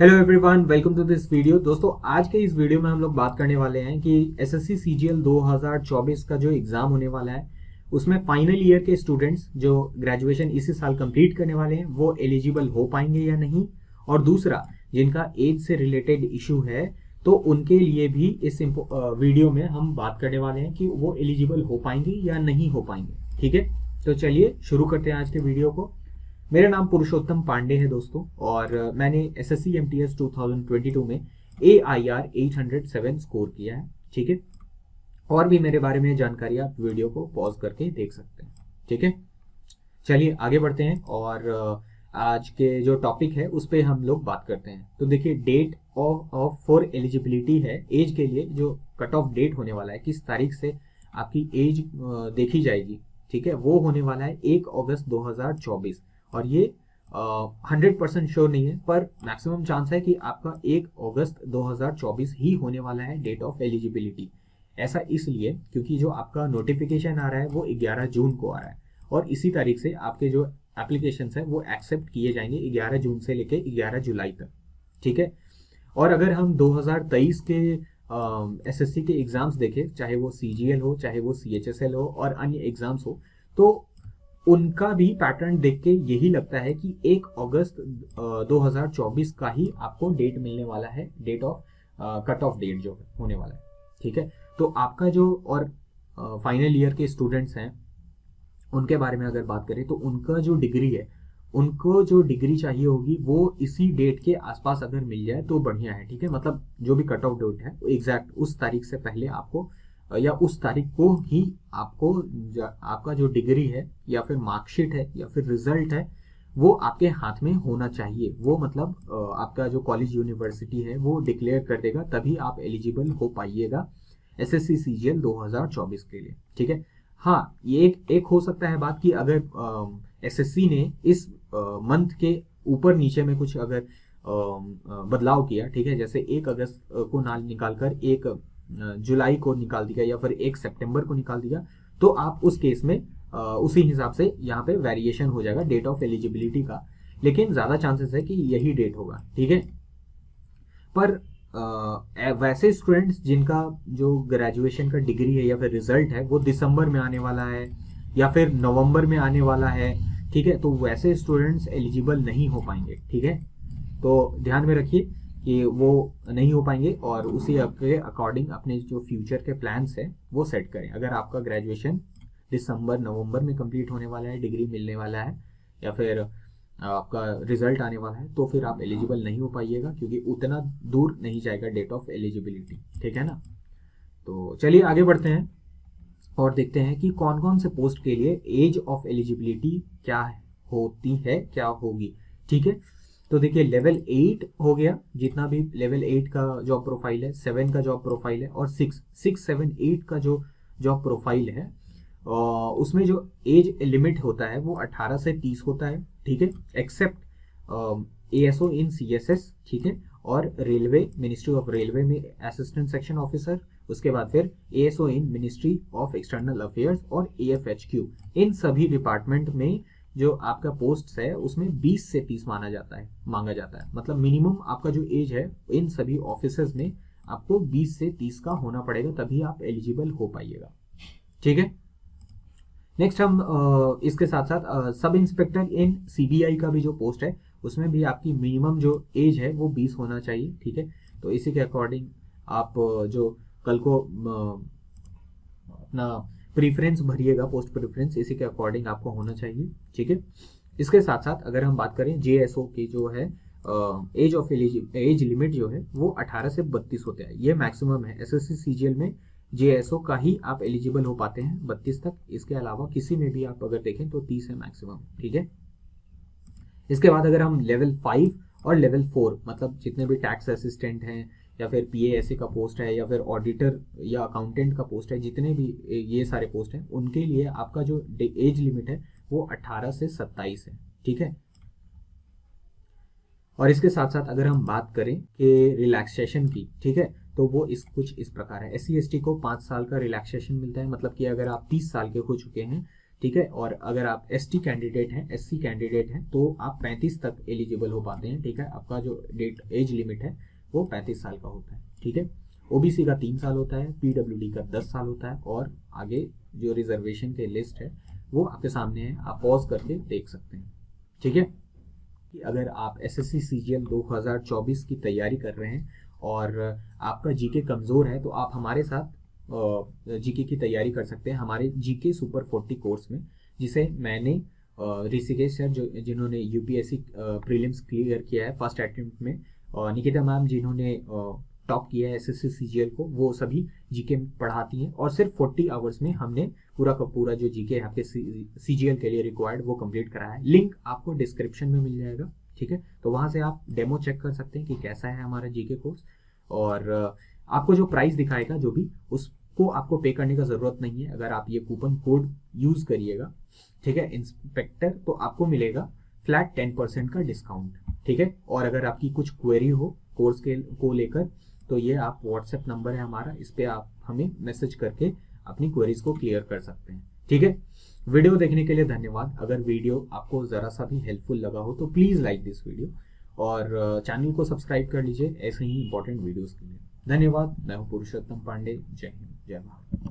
Hello everyone, welcome to this video. दोस्तों, आज के इस वीडियो में हम लोग बात करने वाले हैं कि एसएससी सीजीएल 2024 का जो एग्जाम होने वाला है उसमें फाइनल ईयर के स्टूडेंट्स जो ग्रेजुएशन इसी साल कंप्लीट करने वाले हैं वो एलिजिबल हो पाएंगे या नहीं। और दूसरा, जिनका एज से रिलेटेड इशू है तो उनके लिए भी इस वीडियो में हम बात करने वाले हैं कि वो एलिजिबल हो पाएंगे या नहीं हो पाएंगे। ठीक है, तो चलिए शुरू करते हैं आज के वीडियो को। मेरा नाम पुरुषोत्तम पांडे है दोस्तों, और मैंने एसएससी एमटीएस 2022 में AIR 807 स्कोर किया है। ठीक है, और भी मेरे बारे में जानकारी आप वीडियो को पॉज करके देख सकते हैं। ठीक है, चलिए आगे बढ़ते हैं और आज के जो टॉपिक है उस पर हम लोग बात करते हैं। तो देखिए, डेट ऑफ फॉर एलिजिबिलिटी है एज के लिए, जो कट ऑफ डेट होने वाला है, किस तारीख से आपकी एज देखी जाएगी। ठीक है, वो होने वाला है 1 अगस्त 2024। और ये 100% श्योर नहीं है, पर मैक्सिमम चांस है कि आपका 1 अगस्त 2024 ही होने वाला है डेट ऑफ एलिजिबिलिटी। ऐसा इसलिए क्योंकि जो आपका नोटिफिकेशन आ रहा है वो 11 जून को आ रहा है, और इसी तारीख से आपके जो एप्लीकेशन है वो एक्सेप्ट किए जाएंगे 11 जून से लेके 11 जुलाई तक। ठीक है, और अगर हम 2023 के एसएससी के एग्जाम्स देखें, चाहे वो सीजीएल हो, चाहे वो सीएचएसएल हो और अन्य एग्जाम्स हो, तो उनका भी पैटर्न देख के यही लगता है कि 1 अगस्त 2024 का ही आपको डेट मिलने वाला है, date of cut off date जो होने वाला है। ठीक है, तो आपका जो और फाइनल ईयर के स्टूडेंट्स हैं उनके बारे में अगर बात करें तो उनका जो डिग्री है, उनको जो डिग्री चाहिए होगी वो इसी डेट के आसपास अगर मिल जाए तो बढ़िया है। ठीक है, मतलब जो भी कट ऑफ डेट है एग्जैक्ट उस तारीख से पहले आपको या उस तारीख को ही आपको आपका जो डिग्री है या फिर मार्कशीट है या फिर रिजल्ट है वो आपके हाथ में होना चाहिए। वो मतलब आपका जो कॉलेज यूनिवर्सिटी है वो डिक्लेयर कर देगा, तभी आप एलिजिबल हो पाइएगा एसएससी सीजीएल 2024 के लिए। ठीक है, हाँ, ये एक हो सकता है बात कि अगर एसएससी ने इस मंथ के ऊपर नीचे में कुछ अगर बदलाव किया, ठीक है, जैसे 1 अगस्त को ना निकालकर 1 जुलाई को निकाल दिया या फिर 1 सितंबर को निकाल दिया, तो आप उस केस में उसी हिसाब से यहाँ पे वेरिएशन हो जाएगा डेट ऑफ एलिजिबिलिटी का, लेकिन ज़्यादा चांसेस है कि यही डेट होगा। ठीक है, पर वैसे स्टूडेंट्स जिनका जो ग्रेजुएशन का डिग्री है या फिर रिजल्ट है वो दिसंबर में आने वाला है या फिर नवंबर में आने वाला है, ठीक है, तो वैसे स्टूडेंट्स एलिजिबल नहीं हो पाएंगे। ठीक है, तो ध्यान में रखिए कि वो नहीं हो पाएंगे और उसी के अकॉर्डिंग अपने जो फ्यूचर के प्लान्स है वो सेट करें। अगर आपका ग्रेजुएशन दिसंबर नवंबर में कंप्लीट होने वाला है, डिग्री मिलने वाला है या फिर आपका रिजल्ट आने वाला है, तो फिर आप एलिजिबल नहीं हो पाइएगा, क्योंकि उतना दूर नहीं जाएगा डेट ऑफ एलिजिबिलिटी। ठीक है ना, तो चलिए आगे बढ़ते हैं और देखते हैं कि कौन कौन से पोस्ट के लिए एज ऑफ एलिजिबिलिटी क्या होती है, क्या होगी। ठीक है, तो देखिए, लेवल 8 हो गया, जितना भी लेवल 8 का जॉब प्रोफाइल है, 7 का जॉब प्रोफाइल है और 6, 7, 8 का जो जॉब प्रोफाइल है उसमें जो एज लिमिट होता है वो 18 से 30 होता है। ठीक है, एक्सेप्ट ASO इन CSS। ठीक है, और रेलवे, मिनिस्ट्री ऑफ रेलवे में असिस्टेंट सेक्शन ऑफिसर, उसके बाद फिर ASO in ministry of external affairs और AFHQ, इन सभी डिपार्टमेंट में जो आपका पोस्ट है उसमें 20 से 30 मांगा जाता है। मतलब मिनिमम आपका जो एज है इन सभी ऑफिसर्स में आपको 20 से 30 का होना पड़ेगा, तभी आप एलिजिबल हो पाइएगा। ठीक है, नेक्स्ट हम इसके साथ साथ सब इंस्पेक्टर इन CBI का भी जो पोस्ट है उसमें भी आपकी मिनिमम जो एज है वो 20 होना चाहिए। ठीक है, तो इसी के अकॉर्डिंग आप जो कल को अपना प्रीफरेंस भरिएगा, पोस्ट प्रीफरेंस, इसी के अकॉर्डिंग आपको होना चाहिए। ठीक है, इसके साथ साथ अगर हम बात करें JSO की जो है एज लिमिट जो है वो 18 से 32 होता है, ये मैक्सिमम है। एसएससी सीजीएल में JSO का ही आप एलिजिबल हो पाते हैं 32 तक, इसके अलावा किसी में भी आप अगर देखें तो 30 है मैक्सिमम। ठीक है, इसके बाद अगर हम लेवल 5 और लेवल 4, मतलब जितने भी टैक्स असिस्टेंट हैं या फिर PASA का पोस्ट है या फिर ऑडिटर या अकाउंटेंट का पोस्ट है, जितने भी ये सारे पोस्ट हैं उनके लिए आपका जो एज लिमिट है वो 18 से 27 है। ठीक है, और इसके साथ साथ अगर हम बात करें कि रिलैक्सेशन की, ठीक है, तो वो कुछ इस प्रकार है। SC ST को 5 साल का रिलैक्सेशन मिलता है, मतलब कि अगर आप 30 साल के हो चुके हैं, ठीक है। और अगर आप एसटी कैंडिडेट हैं, एससी कैंडिडेट हैं, तो आप 35 तक एलिजिबल हो पाते हैं, ठीक है। आपका जो एज लिमिट है वो 35 साल का होता है, ठीक है। ओबीसी का 3 साल होता है, पीडब्ल्यूडी का 10 साल होता है, और आगे जो रिजर्वेशन के लिस्ट है वो आपके सामने है, आप पॉज करके देख सकते हैं, ठीक है। कि अगर आप एसएससी सीजीएल 2024 की तैयारी कर रहे हैं और आपका जीके कमज़ोर है, तो आप हमारे साथ जीके की तैयारी कर सकते हैं हमारे जीके सुपर 40 कोर्स में, जिसे मैंने ऋषिकेश सर जो जिन्होंने यूपीएससी प्रीलिम्स क्लियर किया है फर्स्ट अटेम्प्ट में, निकिता मैम जिन्होंने टॉप किया है एसएससी सीजीएल को, वो सभी जीके पढ़ाती हैं, और सिर्फ 40 आवर्स में हमने पूरा का पूरा जो जीके है आपके सीजीएल के लिए रिक्वायर्ड वो कंप्लीट कराया है। लिंक आपको डिस्क्रिप्शन में मिल जाएगा, ठीक है। तो वहाँ से आप डेमो चेक कर सकते हैं कि कैसा है हमारा जीके कोर्स, और आपको जो प्राइस दिखाएगा जो भी, उसको आपको पे करने का ज़रूरत नहीं है। अगर आप ये कूपन कोड यूज़ करिएगा, ठीक है, इंस्पेक्टर, तो आपको मिलेगा फ्लैट 10% का डिस्काउंट, ठीक है। और अगर आपकी कुछ क्वेरी हो कोर्स के को लेकर, तो ये आप व्हाट्सएप नंबर है हमारा, इस पर आप हमें मैसेज करके अपनी क्वेरीज को क्लियर कर सकते हैं, ठीक है। वीडियो देखने के लिए धन्यवाद। अगर वीडियो आपको ज़रा सा भी हेल्पफुल लगा हो तो प्लीज़ लाइक दिस वीडियो, और चैनल को सब्सक्राइब कर लीजिए ऐसे ही इंपॉर्टेंट वीडियोज़ के लिए। धन्यवाद। मैं हूँ पुरुषोत्तम पांडे। जय हिंद, जय भारत।